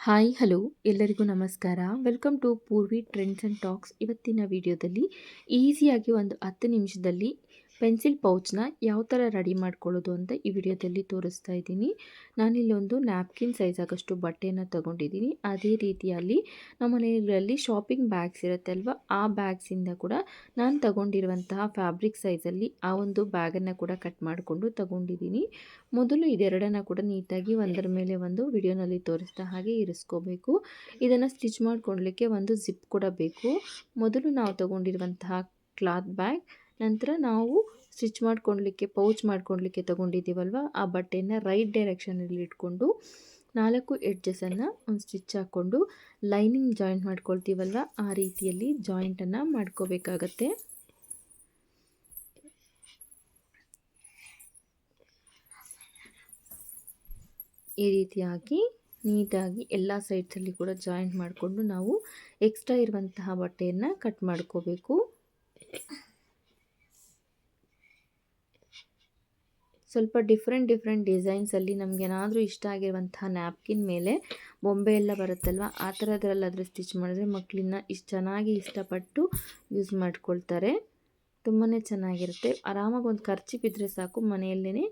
Hi hello ಎಲ್ಲರಿಗೂ ನಮಸ್ಕಾರ. Welcome to Poorvi trends and talks. ಇವತ್ತಿನ ವಿಡಿಯೋದಲ್ಲಿ ಈಸಿಯಾಗಿ ಒಂದು 10 ನಿಮಿಷದಲ್ಲಿ ಪೆನ್ಸಿಲ್ ಪೌಚ್ನ ಯಾವ ಥರ ರೆಡಿ ಮಾಡ್ಕೊಳ್ಳೋದು ಅಂತ ಈ ವಿಡಿಯೋದಲ್ಲಿ ತೋರಿಸ್ತಾ ಇದ್ದೀನಿ. ನಾನಿಲ್ಲಿ ಒಂದು ನ್ಯಾಪ್ಕಿನ್ ಸೈಜ್ ಆಗಷ್ಟು ಬಟ್ಟೆಯನ್ನು ತೊಗೊಂಡಿದ್ದೀನಿ. ಅದೇ ರೀತಿಯಲ್ಲಿ ನಮ್ಮ ಮನೆಯಲ್ಲಿ ಶಾಪಿಂಗ್ ಬ್ಯಾಗ್ಸ್ ಇರುತ್ತೆ ಅಲ್ವಾ, ಆ ಬ್ಯಾಗ್ಸಿಂದ ಕೂಡ ನಾನು ತಗೊಂಡಿರುವಂತಹ ಫ್ಯಾಬ್ರಿಕ್ ಸೈಜಲ್ಲಿ ಆ ಒಂದು ಬ್ಯಾಗನ್ನು ಕೂಡ ಕಟ್ ಮಾಡಿಕೊಂಡು ತಗೊಂಡಿದ್ದೀನಿ. ಮೊದಲು ಇದೆರಡನ್ನು ಕೂಡ ನೀಟಾಗಿ ಒಂದರ ಮೇಲೆ ಒಂದು ವಿಡಿಯೋನಲ್ಲಿ ತೋರಿಸಿದ ಹಾಗೆ ಇರಿಸ್ಕೋಬೇಕು. ಇದನ್ನು ಸ್ಟಿಚ್ ಮಾಡ್ಕೊಳ್ಳಲಿಕ್ಕೆ ಒಂದು ಜಿಪ್ ಕೂಡ ಬೇಕು. ಮೊದಲು ನಾವು ತಗೊಂಡಿರುವಂತಹ ಕ್ಲಾತ್ ಬ್ಯಾಗ್, ನಂತರ ನಾವು ಸ್ಟಿಚ್ ಮಾಡ್ಕೊಳ್ಳಲಿಕ್ಕೆ ಪೌಚ್ ಮಾಡ್ಕೊಳ್ಳಲಿಕ್ಕೆ ತಗೊಂಡಿದ್ದೀವಲ್ವ, ಆ ಬಟ್ಟೆಯನ್ನು ರೈಟ್ ಡೈರೆಕ್ಷನಲ್ಲಿ ಇಟ್ಕೊಂಡು 4 ಎಡ್ಜಸನ್ನು ಒಂದು ಸ್ಟಿಚ್ ಹಾಕ್ಕೊಂಡು ಲೈನಿಂಗ್ ಜಾಯಿಂಟ್ ಮಾಡ್ಕೊಳ್ತೀವಲ್ವ, ಆ ರೀತಿಯಲ್ಲಿ ಜಾಯಿಂಟನ್ನು ಮಾಡ್ಕೋಬೇಕಾಗತ್ತೆ. ಈ ರೀತಿಯಾಗಿ ನೀಟಾಗಿ ಎಲ್ಲ ಸೈಡ್ಸಲ್ಲಿ ಕೂಡ ಜಾಯಿಂಟ್ ಮಾಡಿಕೊಂಡು ನಾವು ಎಕ್ಸ್ಟ್ರಾ ಇರುವಂತಹ ಬಟ್ಟೆಯನ್ನು ಕಟ್ ಮಾಡ್ಕೋಬೇಕು. ಸ್ವಲ್ಪ ಡಿಫ್ರೆಂಟ್ ಡಿಸೈನ್ಸಲ್ಲಿ ನಮಗೇನಾದರೂ ಇಷ್ಟ ಆಗಿರುವಂತಹ ನ್ಯಾಪ್ಕಿನ್ ಮೇಲೆ ಬೊಂಬೆ ಎಲ್ಲ ಬರುತ್ತಲ್ವ, ಆ ಥರದ್ರಲ್ಲಾದರೆ ಸ್ಟಿಚ್ ಮಾಡಿದ್ರೆ ಮಕ್ಕಳನ್ನ ಚೆನ್ನಾಗಿ ಇಷ್ಟಪಟ್ಟು ಯೂಸ್ ಮಾಡ್ಕೊಳ್ತಾರೆ. ತುಂಬಾ ಚೆನ್ನಾಗಿರುತ್ತೆ. ಆರಾಮಾಗಿ ಒಂದು ಖರ್ಚು ಬಿದ್ದರೆ ಸಾಕು, ಮನೆಯಲ್ಲೇ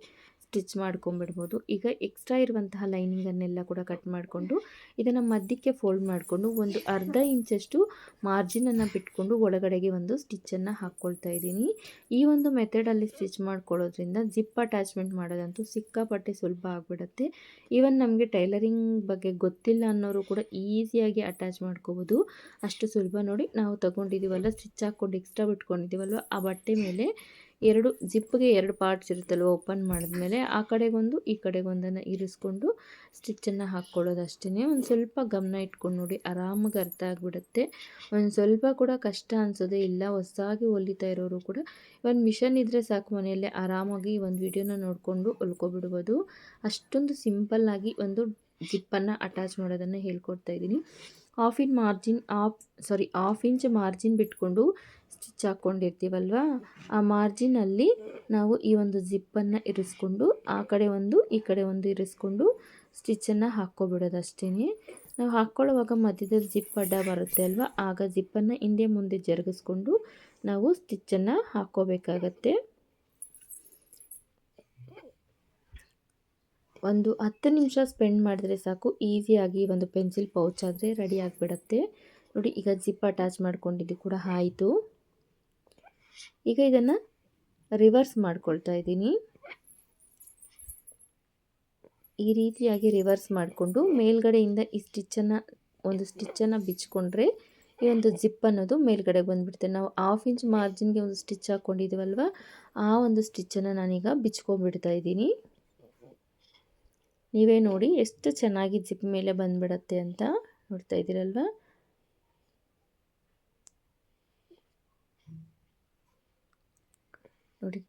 ಸ್ಟಿಚ್ ಮಾಡ್ಕೊಂಬಿಡ್ಬೋದು. ಈಗ ಎಕ್ಸ್ಟ್ರಾ ಇರುವಂತಹ ಲೈನಿಂಗನ್ನೆಲ್ಲ ಕೂಡ ಕಟ್ ಮಾಡಿಕೊಂಡು ಇದನ್ನು ಮಧ್ಯಕ್ಕೆ ಫೋಲ್ಡ್ ಮಾಡಿಕೊಂಡು ಒಂದು ಅರ್ಧ ಇಂಚಷ್ಟು ಮಾರ್ಜಿನನ್ನು ಬಿಟ್ಕೊಂಡು ಒಳಗಡೆಗೆ ಒಂದು ಸ್ಟಿಚ್ಚನ್ನು ಹಾಕ್ಕೊಳ್ತಾ ಇದ್ದೀನಿ. ಈ ಒಂದು ಮೆಥಡಲ್ಲಿ ಸ್ಟಿಚ್ ಮಾಡ್ಕೊಳ್ಳೋದ್ರಿಂದ ಜಿಪ್ ಅಟ್ಯಾಚ್ಮೆಂಟ್ ಮಾಡೋದಂತೂ ಸಿಕ್ಕಾಪಟ್ಟೆ ಸುಲಭ ಆಗಿಬಿಡುತ್ತೆ. ಈವನ್ ನಮಗೆ ಟೈಲರಿಂಗ್ ಬಗ್ಗೆ ಗೊತ್ತಿಲ್ಲ ಅನ್ನೋರು ಕೂಡ ಈಸಿಯಾಗಿ ಅಟ್ಯಾಚ್ ಮಾಡ್ಕೋಬೋದು, ಅಷ್ಟು ಸುಲಭ. ನೋಡಿ, ನಾವು ತಗೊಂಡಿದ್ದೀವಲ್ಲ, ಸ್ಟಿಚ್ ಹಾಕ್ಕೊಂಡು ಎಕ್ಸ್ಟ್ರಾ ಬಿಟ್ಕೊಂಡಿದ್ದೀವಲ್ವ, ಆ ಬಟ್ಟೆ ಮೇಲೆ ಜಿಪ್ಗೆ 2 ಪಾರ್ಟ್ಸ್ ಇರುತ್ತಲ್ವ, ಓಪನ್ ಮಾಡಿದ್ಮೇಲೆ ಆ ಕಡೆಗೊಂದು ಈ ಕಡೆಗೊಂದನ್ನು ಇರಿಸ್ಕೊಂಡು ಸ್ಟಿಚ್ಚನ್ನು ಹಾಕ್ಕೊಳ್ಳೋದು ಅಷ್ಟೇ. ಒಂದು ಸ್ವಲ್ಪ ಗಮನ ಇಟ್ಕೊಂಡು ನೋಡಿ, ಆರಾಮಾಗಿ ಅರ್ಥ ಆಗಿಬಿಡುತ್ತೆ. ಒಂದು ಸ್ವಲ್ಪ ಕೂಡ ಕಷ್ಟ ಅನಿಸೋದೇ ಇಲ್ಲ. ಹೊಸದಾಗಿ ಹೊಲಿತಾ ಇರೋರು ಕೂಡ ಒಂದು ಮಿಷನ್ ಇದ್ದರೆ ಸಾಕು, ಮನೆಯಲ್ಲೇ ಆರಾಮಾಗಿ ಒಂದು ವಿಡಿಯೋನ ನೋಡಿಕೊಂಡು ಹೊಲ್ಕೊಬಿಡ್ಬೋದು. ಅಷ್ಟೊಂದು ಸಿಂಪಲ್ಲಾಗಿ ಒಂದು ಜಿಪ್ಪನ್ನು ಅಟ್ಯಾಚ್ ಮಾಡೋದನ್ನು ಹೇಳ್ಕೊಡ್ತಾ ಇದ್ದೀನಿ. ಹಾಫ್ ಇಂಚ್ ಮಾರ್ಜಿನ್ ಬಿಟ್ಕೊಂಡು ಸ್ಟಿಚ್ ಹಾಕ್ಕೊಂಡಿರ್ತೀವಲ್ವ, ಆ ಮಾರ್ಜಿನಲ್ಲಿ ನಾವು ಈ ಒಂದು ಜಿಪ್ಪನ್ನು ಇರಿಸ್ಕೊಂಡು ಆ ಕಡೆ ಒಂದು ಈ ಕಡೆ ಒಂದು ಇರಿಸ್ಕೊಂಡು ಸ್ಟಿಚ್ಚನ್ನು ಹಾಕ್ಕೊಬಿಡೋದು ಅಷ್ಟೇ. ನಾವು ಹಾಕ್ಕೊಳ್ಳುವಾಗ ಮಧ್ಯದಲ್ಲಿ ಜಿಪ್ ಅಡ್ಡ ಬರುತ್ತೆ ಅಲ್ವ, ಆಗ ಜಿಪ್ಪನ್ನು ಹಿಂದೆ ಮುಂದೆ ಜರುಗಿಸ್ಕೊಂಡು ನಾವು ಸ್ಟಿಚ್ಚನ್ನು ಹಾಕ್ಕೋಬೇಕಾಗತ್ತೆ. ಒಂದು 10 ನಿಮಿಷ ಸ್ಪೆಂಡ್ ಮಾಡಿದ್ರೆ ಸಾಕು, ಈಸಿಯಾಗಿ ಒಂದು ಪೆನ್ಸಿಲ್ ಪೌಚ್ ಆದರೆ ರೆಡಿ ಆಗಿಬಿಡುತ್ತೆ. ನೋಡಿ, ಈಗ ಜಿಪ್ ಅಟ್ಯಾಚ್ ಮಾಡ್ಕೊಂಡಿದ್ದು ಕೂಡ ಆಯಿತು. ಈಗ ಇದನ್ನು ರಿವರ್ಸ್ ಮಾಡ್ಕೊಳ್ತಾ ಇದ್ದೀನಿ. ಈ ರೀತಿಯಾಗಿ ರಿವರ್ಸ್ ಮಾಡಿಕೊಂಡು ಮೇಲ್ಗಡೆಯಿಂದ ಈ ಸ್ಟಿಚ್ಚನ್ನು ಬಿಚ್ಕೊಂಡ್ರೆ ಈ ಒಂದು ಜಿಪ್ ಅನ್ನೋದು ಮೇಲ್ಗಡೆ ಬಂದುಬಿಡುತ್ತೆ. ನಾವು 1/2 ಇಂಚ್ ಮಾರ್ಜಿನ್ಗೆ ಒಂದು ಸ್ಟಿಚ್ ಹಾಕ್ಕೊಂಡಿದ್ದೀವಲ್ವ, ಆ ಒಂದು ಸ್ಟಿಚ್ಚನ್ನು ನಾನೀಗ ಬಿಚ್ಕೊಂಡ್ಬಿಡ್ತಾ ಇದ್ದೀನಿ. ನೀವೇ ನೋಡಿ ಎಷ್ಟು ಚೆನ್ನಾಗಿ ಜಿಪ್ ಮೇಲೆ ಬಂದುಬಿಡತ್ತೆ ಅಂತ. ನೋಡ್ತಾ ಇದ್ದೀರಲ್ವ. ನೋಡಿ,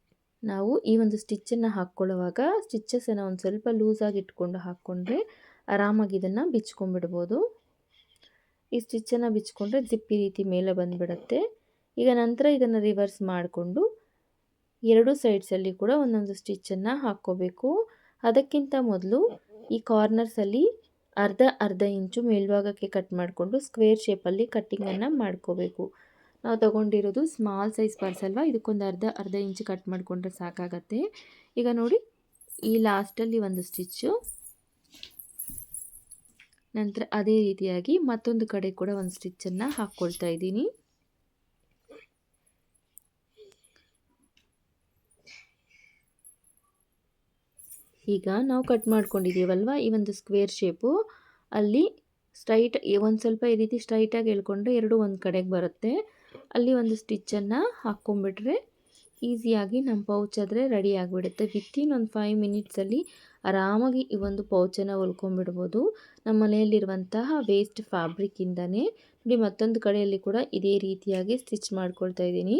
ನಾವು ಈ ಒಂದು ಸ್ಟಿಚ್ಚನ್ನು ಹಾಕ್ಕೊಳ್ಳುವಾಗ ಸ್ಟಿಚ್ಚಸನ್ನು ಒಂದು ಸ್ವಲ್ಪ ಲೂಸಾಗಿ ಇಟ್ಕೊಂಡು ಹಾಕ್ಕೊಂಡ್ರೆ ಆರಾಮಾಗಿ ಇದನ್ನು ಬಿಚ್ಕೊಂಡ್ಬಿಡ್ಬೋದು. ಈ ಸ್ಟಿಚ್ಚನ್ನು ಬಿಚ್ಕೊಂಡ್ರೆ ಜಿಪ್ ಈ ರೀತಿ ಮೇಲೆ ಬಂದುಬಿಡುತ್ತೆ. ಈಗ ನಂತರ ಇದನ್ನು ರಿವರ್ಸ್ ಮಾಡಿಕೊಂಡು 2 ಸೈಡ್ಸಲ್ಲಿ ಕೂಡ ಒಂದೊಂದು ಸ್ಟಿಚ್ಚನ್ನು ಹಾಕ್ಕೋಬೇಕು. ಅದಕ್ಕಿಂತ ಮೊದಲು ಈ ಕಾರ್ನರ್ಸಲ್ಲಿ ಅರ್ಧ ಇಂಚು ಮೇಲ್ಭಾಗಕ್ಕೆ ಕಟ್ ಮಾಡಿಕೊಂಡು ಸ್ಕ್ವೇರ್ ಶೇಪಲ್ಲಿ ಕಟ್ಟಿಂಗನ್ನು ಮಾಡ್ಕೋಬೇಕು. ನಾವು ತಗೊಂಡಿರೋದು ಸ್ಮಾಲ್ ಸೈಜ್ ಪರ್ಸ್ ಅಲ್ವಾ, ಇದಕ್ಕೊಂದು ಅರ್ಧ ಇಂಚು ಕಟ್ ಮಾಡಿಕೊಂಡ್ರೆ ಸಾಕಾಗತ್ತೆ. ಈಗ ನೋಡಿ, ಈ ಲಾಸ್ಟಲ್ಲಿ ಒಂದು ಸ್ಟಿಚ್ಚು, ನಂತರ ಅದೇ ರೀತಿಯಾಗಿ ಮತ್ತೊಂದು ಕಡೆ ಕೂಡ ಒಂದು ಸ್ಟಿಚ್ಚನ್ನು ಹಾಕ್ಕೊಳ್ತಾ ಇದ್ದೀನಿ. ಈಗ ನಾವು ಕಟ್ ಮಾಡ್ಕೊಂಡಿದ್ದೀವಲ್ವ, ಈ ಒಂದು ಸ್ಕ್ವೇರ್ ಶೇಪು ಅಲ್ಲಿ ಒಂದು ಸ್ವಲ್ಪ ಈ ರೀತಿ ಸ್ಟ್ರೈಟಾಗಿ ಎಳ್ಕೊಂಡ್ರೆ ಎರಡು ಒಂದು ಕಡೆಗೆ ಬರುತ್ತೆ. ಅಲ್ಲಿ ಒಂದು ಸ್ಟಿಚ್ಚನ್ನು ಹಾಕ್ಕೊಂಬಿಟ್ರೆ ಈಸಿಯಾಗಿ ನಮ್ಮ ಪೌಚ್ ಆದರೆ ರೆಡಿ ಆಗಿಬಿಡುತ್ತೆ. ವಿತಿನ್ ಒಂದು 5 ಮಿನಿಟ್ಸಲ್ಲಿ ಆರಾಮಾಗಿ ಈ ಒಂದು ಪೌಚನ್ನು ಹೊಲ್ಕೊಂಡ್ಬಿಡ್ಬೋದು ನಮ್ಮ ಮನೆಯಲ್ಲಿರುವಂತಹ ವೇಸ್ಟ್ ಫ್ಯಾಬ್ರಿಕ್ಕಿಂದನೇ. ನೋಡಿ, ಮತ್ತೊಂದು ಕಡೆಯಲ್ಲಿ ಕೂಡ ಇದೇ ರೀತಿಯಾಗಿ ಸ್ಟಿಚ್ ಮಾಡ್ಕೊಳ್ತಾ ಇದ್ದೀನಿ.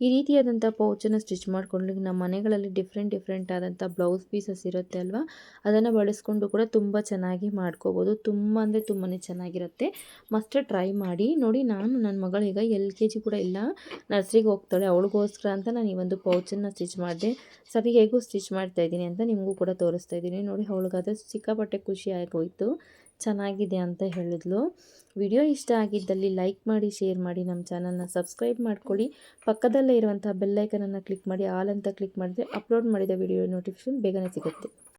ಈ ರೀತಿಯಾದಂಥ ಪೌಚನ್ನು ಸ್ಟಿಚ್ ಮಾಡ್ಕೊಳ್ಳಿಕ್ಕೆ ನಮ್ಮ ಮನೆಗಳಲ್ಲಿ ಡಿಫ್ರೆಂಟ್ ಆದಂಥ ಬ್ಲೌಸ್ ಪೀಸಸ್ ಇರುತ್ತೆ ಅಲ್ವಾ, ಅದನ್ನು ಬಳಸ್ಕೊಂಡು ಕೂಡ ತುಂಬ ಚೆನ್ನಾಗಿ ಮಾಡ್ಕೋಬೋದು. ತುಂಬ ಅಂದರೆ ತುಂಬಾ ಚೆನ್ನಾಗಿರುತ್ತೆ. ಮಸ್ಟ್ ಟ್ರೈ ಮಾಡಿ. ನೋಡಿ, ನನ್ನ ಮಗಳೀಗ LKG ಕೂಡ ಇಲ್ಲ, ನರ್ಸರಿಗೆ ಹೋಗ್ತಾಳೆ. ಅವಳಿಗೋಸ್ಕರ ಅಂತ ನಾನು ಈ ಒಂದು ಪೌಚನ್ನು ಸ್ಟಿಚ್ ಮಾಡಿದೆ. ಸರಿ, ಹೇಗೂ ಸ್ಟಿಚ್ ಮಾಡ್ತಾಯಿದ್ದೀನಿ ಅಂತ ನಿಮಗೂ ಕೂಡ ತೋರಿಸ್ತಾ ಇದ್ದೀನಿ. ನೋಡಿ, ಅವಳಿಗಾದ್ರೆ ಸಿಕ್ಕಾಪಟ್ಟೆ ಖುಷಿ ಆಗೋಯಿತು. ಚೆನ್ನಾಗಿದೆ ಅಂತ ಹೇಳಿದ್ಲು. ವಿಡಿಯೋ ಇಷ್ಟ ಆಗಿದ್ದಲ್ಲಿ ಲೈಕ್ ಮಾಡಿ, ಶೇರ್ ಮಾಡಿ, ನಮ್ಮ ಚಾನಲ್ನ ಸಬ್ಸ್ಕ್ರೈಬ್ ಮಾಡ್ಕೊಳ್ಳಿ. ಪಕ್ಕದಲ್ಲೇ ಇರುವಂಥ ಬೆಲ್ಲೈಕನನ್ನು ಕ್ಲಿಕ್ ಮಾಡಿ, ಆಲ್ ಅಂತ ಕ್ಲಿಕ್ ಮಾಡಿದ್ರೆ ಅಪ್ಲೋಡ್ ಮಾಡಿದ ವಿಡಿಯೋ ನೋಟಿಫಿಕೇಷನ್ ಬೇಗನೆ ಸಿಗುತ್ತೆ.